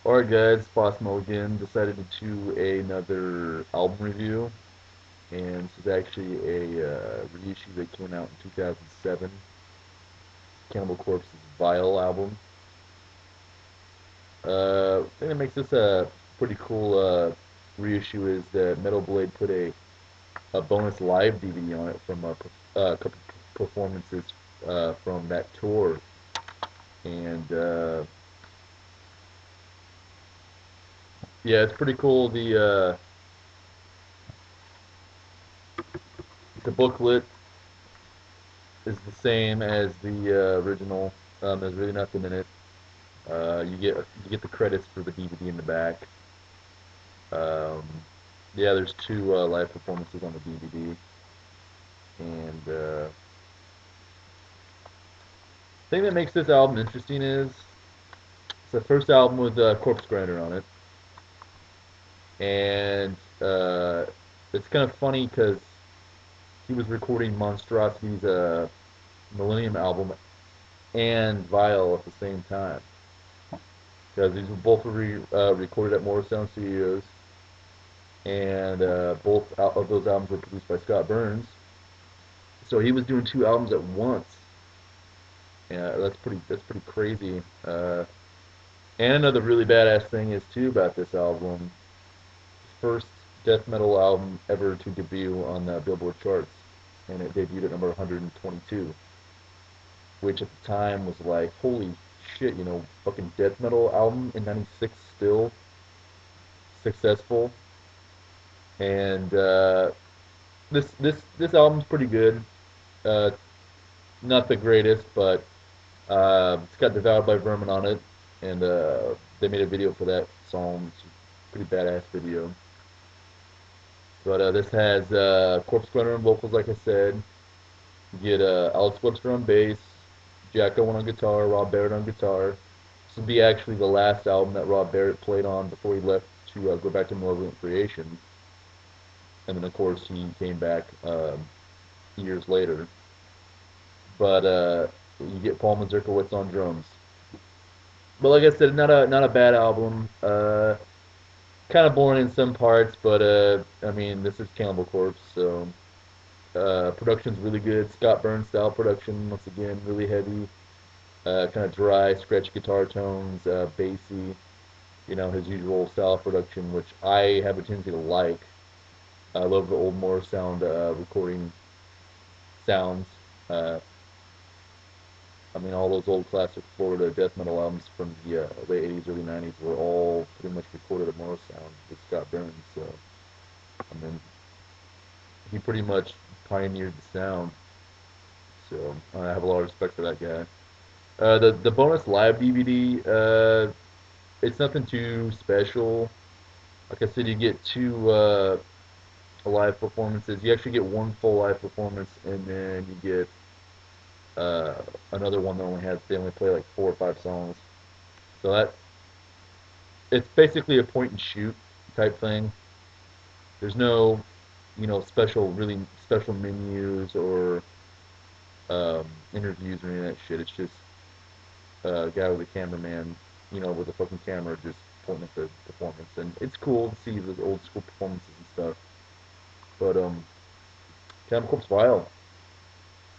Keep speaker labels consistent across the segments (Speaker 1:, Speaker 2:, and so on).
Speaker 1: Alright guys, Bosmetal again. Decided to do another album review, and this is actually a reissue that came out in 2007. Cannibal Corpse's Vile album. I think that makes this a pretty cool reissue is that Metal Blade put a bonus live DVD on it from a couple performances from that tour. And yeah, it's pretty cool. The booklet is the same as the original. There's really nothing in it. You get the credits for the DVD in the back. Um, yeah, there's two live performances on the DVD, and the thing that makes this album interesting is it's the first album with Corpse Grinder on it, and it's kind of funny because he was recording Monstrosity's Millennium album and Vile at the same time. Because these were both recorded at Morris Sound Studios, and both of those albums were produced by Scott Burns. So he was doing two albums at once. Yeah, that's pretty crazy. And another really badass thing is too about this album, first death metal album ever to debut on the Billboard charts, and it debuted at number 122, which at the time was like, holy shit, fucking death metal album in '96 still successful. And this album's pretty good. Uh, Not the greatest, but it's got Devoured by Vermin on it, and they made a video for that song. It's a pretty badass video. But this has Corpse Grinder on vocals, like I said. You get Alex Webster on bass, Jack Owen on guitar, Rob Barrett on guitar. This will be actually the last album that Rob Barrett played on before he left to go back to Malevolent Creation. And then, of course, he came back years later. But you get Paul Mazurkowitz on drums. But like I said, not a bad album. Kind of boring in some parts, but I mean, this is Cannibal Corpse, so production's really good. Scott Burns style production, once again, really heavy, kind of dry, scratchy guitar tones, bassy. His usual style of production, which I have a tendency to like. I love the old Morris Sound recording sounds. Uh, I mean, all those old classic Florida death metal albums from the late '80s, early '90s were all pretty much recorded at Morris Sound with Scott Burns. So, I mean, he pretty much pioneered the sound. So, I have a lot of respect for that guy. The bonus live DVD, it's nothing too special. Like I said, you get two live performances. You actually get one full live performance, and then you get uh, another one that they only play like four or five songs. So that it's basically a point and shoot type thing. There's no, really special menus or interviews or any of that shit. It's just a guy with a cameraman, with a fucking camera just pointing at the performance, and it's cool to see the old school performances and stuff. But Cannibal Corpse Vile,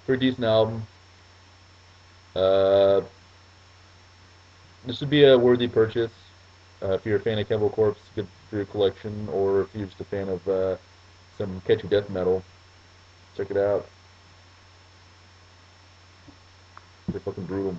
Speaker 1: pretty decent album. Uh, this would be a worthy purchase if you're a fan of Cannibal Corpse, good for your collection, or if you're just a fan of some catchy death metal, check it out. They're fucking brutal.